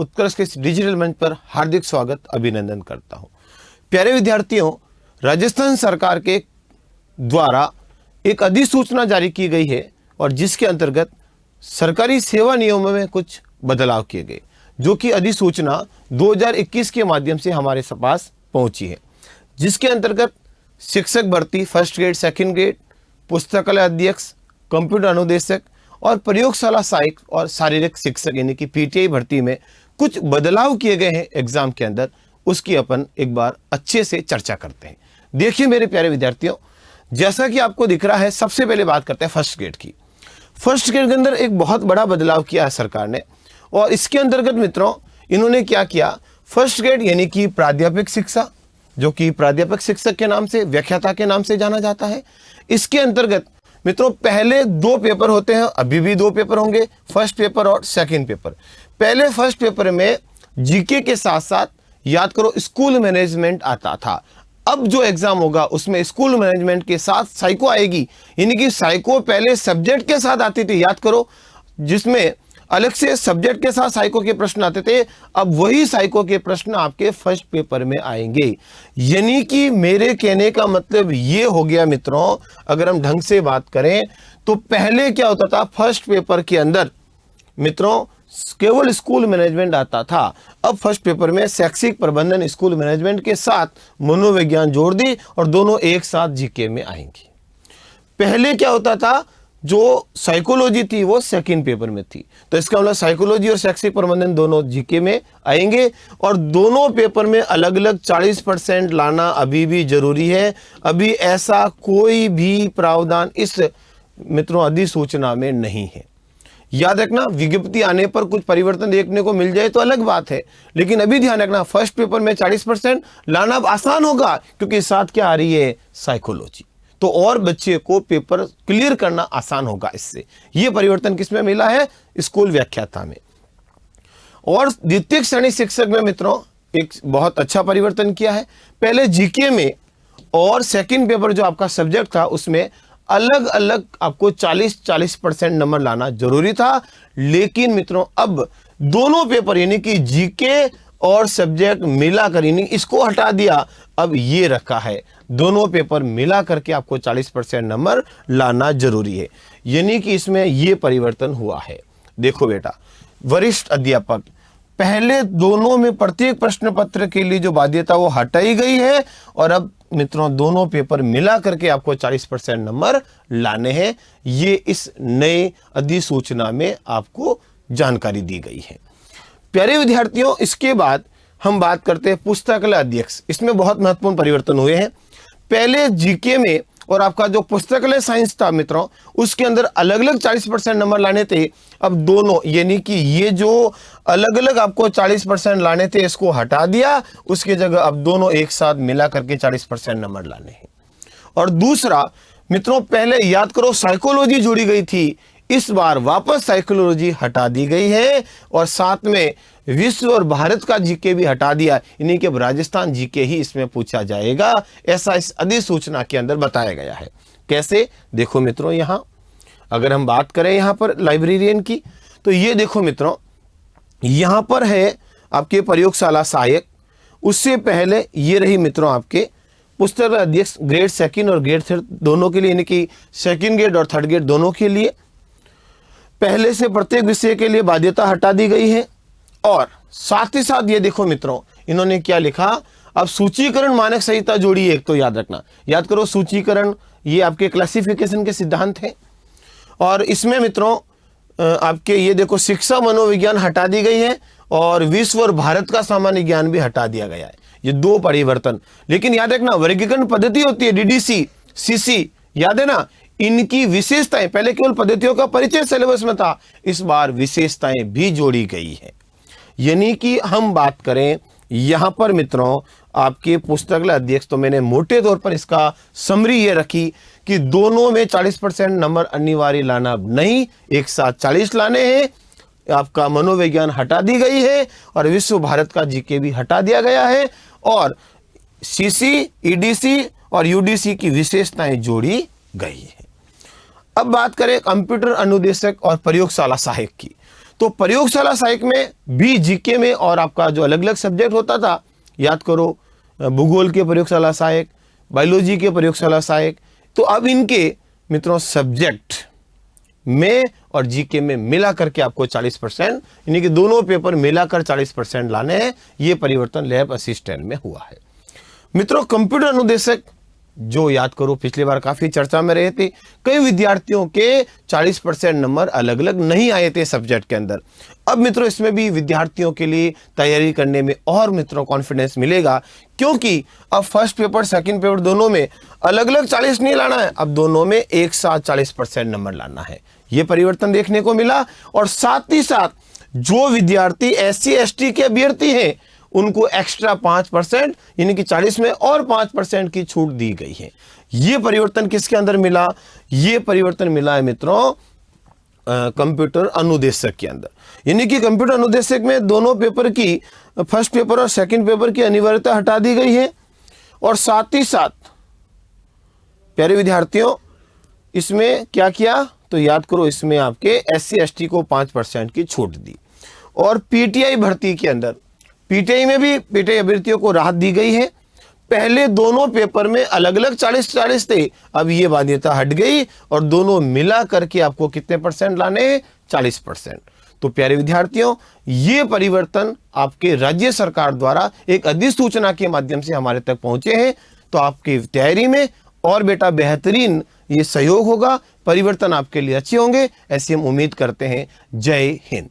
उत्कर्ष के इस डिजिटल मंच पर हार्दिक स्वागत अभिनंदन करता हूं। प्यारे विद्यार्थियों, राजस्थान सरकार के द्वारा एक अधिसूचना जारी की गई है और जिसके अंतर्गत सरकारी सेवा नियमों में कुछ बदलाव किए गए, जो कि अधिसूचना 2021 के माध्यम से हमारे पास पहुंची है, जिसके अंतर्गत शिक्षक भर्ती फर्स्ट ग्रेड, सेकंड ग्रेड, पुस्तकालय अध्यक्ष, कंप्यूटर अनुदेशक और प्रयोगशाला सहायक और शारीरिक शिक्षक यानी कि पीटीआई भर्ती में कुछ बदलाव किए गए हैं एग्जाम के अंदर। उसकी अपन एक बार अच्छे से चर्चा करते हैं। देखिए मेरे प्यारे विद्यार्थियों, जैसा कि आपको दिख रहा है, सबसे पहले बात करते हैं फर्स्ट ग्रेड की। फर्स्ट ग्रेड के अंदर एक बहुत बड़ा बदलाव किया है सरकार ने और इसके अंतर्गत मित्रों इन्होंने क्या किया, फर्स्ट ग्रेड यानी कि प्राध्यापक शिक्षा, जो कि प्राध्यापक शिक्षक के नाम से, व्याख्याता के नाम से जाना जाता है। इसके अंतर्गत मित्रों पहले 2 पेपर होते हैं, अभी भी 2 पेपर होंगे, फर्स्ट पेपर और सेकंड पेपर। पहले फर्स्ट पेपर में जीके के साथ साथ याद करो स्कूल मैनेजमेंट आता था। अब जो एग्जाम होगा उसमें स्कूल मैनेजमेंट के साथ साइको आएगी, यानी कि साइको पहले सब्जेक्ट के साथ आती थी, याद करो, जिसमें अलग से सब्जेक्ट के साथ साइको के प्रश्न आते थे। अब वही साइको के प्रश्न आपके फर्स्ट पेपर में आएंगे। यानी कि मेरे कहने का मतलब ये हो गया मित्रों, अगर हम ढंग से बात करें तो पहले क्या होता था, फर्स्ट पेपर के अंदर मित्रों केवल स्कूल मैनेजमेंट आता था। अब फर्स्ट पेपर में शैक्षिक प्रबंधन, स्कूल मैनेजमेंट के साथ मनोविज्ञान जोड़ दी और दोनों एक साथ जीके में आएंगी। पहले क्या होता था, जो साइकोलॉजी थी वो सेकंड पेपर में थी, तो इसका मतलब साइकोलॉजी और शैक्षिक प्रबंधन दोनों जीके में आएंगे और दोनों पेपर में अलग अलग 40% लाना अभी भी जरूरी है। अभी ऐसा कोई भी प्रावधान इस मित्रों अधिसूचना में नहीं है। याद रखना, विज्ञप्ति आने पर कुछ परिवर्तन देखने को मिल जाए तो अलग बात है, लेकिन अभी ध्यान रखना फर्स्ट पेपर में 40% लाना अब आसान होगा, क्योंकि साथ क्या आ रही है, साइकोलॉजी, तो और बच्चे को पेपर क्लियर करना आसान होगा इससे। यह परिवर्तन किसमें मिला है, स्कूल व्याख्याता में। और द्वितीय श्रेणी शिक्षक में मित्रों एक बहुत अच्छा परिवर्तन किया है। पहले जीके में और सेकंड पेपर जो आपका सब्जेक्ट था उसमें अलग अलग आपको 40% नंबर लाना जरूरी था, लेकिन मित्रों अब दोनों पेपर यानी कि जीके और सब्जेक्ट मिलाकर, यानी इसको हटा दिया, अब ये रखा है, दोनों पेपर मिला करके आपको 40% नंबर लाना जरूरी है। यानी कि इसमें ये परिवर्तन हुआ है। देखो बेटा, वरिष्ठ अध्यापक, पहले दोनों में प्रत्येक प्रश्न पत्र के लिए जो बाध्यता वो हटाई गई है और अब मित्रों दोनों पेपर मिला करके आपको 40% नंबर लाने हैं। ये इस नए अधिसूचना में आपको जानकारी दी गई है। प्यारे विद्यार्थियों, इसके बाद हम बात करते हैं पुस्तकालय अध्यक्ष। इसमें बहुत महत्वपूर्ण परिवर्तन हुए हैं। पहले जीके में और आपका जो पुस्तकालय साइंस था मित्रों, उसके अंदर अलग अलग 40% नंबर लाने थे। अब दोनों यानी कि ये जो अलग अलग आपको 40% लाने थे इसको हटा दिया, उसकी जगह अब दोनों एक साथ मिला करके 40% नंबर लाने हैं। और दूसरा मित्रों, पहले याद करो साइकोलॉजी जुड़ी गई थी, इस बार वापस साइकोलॉजी हटा दी गई है और साथ में विश्व और भारत का जीके भी हटा दिया, यानी कि अब राजस्थान जीके ही इसमें पूछा जाएगा, ऐसा इस अधिसूचना के अंदर बताया गया है। कैसे, देखो मित्रों, यहां अगर हम बात करें यहां पर लाइब्रेरियन की, तो ये देखो मित्रों, यहां पर है आपके प्रयोगशाला सहायक। उससे पहले ये रही मित्रों आपके पुस्तकालय अध्यक्ष, ग्रेड सेकंड और ग्रेड थर्ड दोनों के लिए, यानी कि सेकंड ग्रेड और थर्ड ग्रेड दोनों के लिए पहले से प्रत्येक विषय के लिए बाध्यता हटा दी गई है। और साथ ही साथ ये देखो मित्रों, इन्होंने क्या लिखा, अब सूचीकरण मानक संहिता जोड़ी है। एक तो याद रखना, याद करो सूचीकरण ये आपके क्लासिफिकेशन के सिद्धांत हैं और इसमें मित्रों आपके ये देखो शिक्षा मनोविज्ञान हटा दी गई है और विश्व और भारत का सामान्य ज्ञान भी हटा दिया गया है। ये 2 परिवर्तन। लेकिन याद रखना, वर्गीकरण पद्धति होती है डीडीसी, सीसी, याद है ना, इनकी विशेषताएं, पहले केवल पद्धतियों का परिचय सिलेबस में था, इस बार विशेषताएं भी जोड़ी गई है। यानी कि हम बात करें यहां पर मित्रों आपके पुस्तकालय अध्यक्ष, तो मैंने मोटे तौर पर इसका समरी ये रखी कि दोनों में 40% नंबर अनिवार्य लाना नहीं, एक साथ 40 लाने हैं। आपका मनोविज्ञान हटा दी गई है और विश्व भारत का जीके भी हटा दिया गया है और सीसी, ईडीसी और यूडीसी की विशेषताएं जोड़ी गई है। अब बात करें कंप्यूटर अनुदेशक और प्रयोगशाला सहायक की, तो प्रयोगशाला सहायक में भी जीके में और आपका जो अलग अलग सब्जेक्ट होता था, याद करो, भूगोल के प्रयोगशाला सहायक, बायोलॉजी के प्रयोगशाला सहायक, तो अब इनके मित्रों सब्जेक्ट में और जीके में मिला करके आपको 40%, यानी कि दोनों पेपर मिलाकर 40% लाने हैं। ये परिवर्तन लैब असिस्टेंट में हुआ है। मित्रों, कंप्यूटर अनुदेशक जो याद करो पिछली बार काफी चर्चा में रहे थे, कई विद्यार्थियों के 40% नंबर अलग अलग नहीं आए थे सब्जेक्ट के अंदर। अब मित्रों इसमें भी विद्यार्थियों के लिए तैयारी करने में और मित्रों कॉन्फिडेंस मिलेगा, क्योंकि अब फर्स्ट पेपर सेकंड पेपर दोनों में अलग अलग 40 नहीं लाना है, अब दोनों में एक साथ 40% नंबर लाना है। ये परिवर्तन देखने को मिला। और साथ ही साथ जो विद्यार्थी SC ST के अभ्यर्थी हैं उनको एक्स्ट्रा 5% यानी कि 40 में और 5% की छूट दी गई है। ये परिवर्तन किसके अंदर मिला? ये परिवर्तन मिला है मित्रों कंप्यूटर अनुदेशक के अंदर। यानी कि कंप्यूटर अनुदेशक में दोनों पेपर की, फर्स्ट पेपर और सेकंड पेपर की अनिवार्यता हटा दी गई है। और साथ ही साथ प्यारे विद्यार्थियों इसमें क्या किया, तो याद करो इसमें आपके SC ST को 5% की छूट दी। और PTI भर्ती के अंदर, PTI में भी PTI अभ्यर्थियों को राहत दी गई है। पहले दोनों पेपर में अलग अलग 40-40 थे, अब ये बाध्यता हट गई और दोनों मिला करके आपको कितने % लाने हैं? 40%। तो प्यारे विद्यार्थियों ये परिवर्तन आपके राज्य सरकार द्वारा एक अधिसूचना के माध्यम से हमारे तक पहुंचे हैं। तो आपकी तैयारी में और बेटा बेहतरीन ये सहयोग होगा, परिवर्तन आपके लिए अच्छे होंगे, ऐसी हम उम्मीद करते हैं। जय हिंद।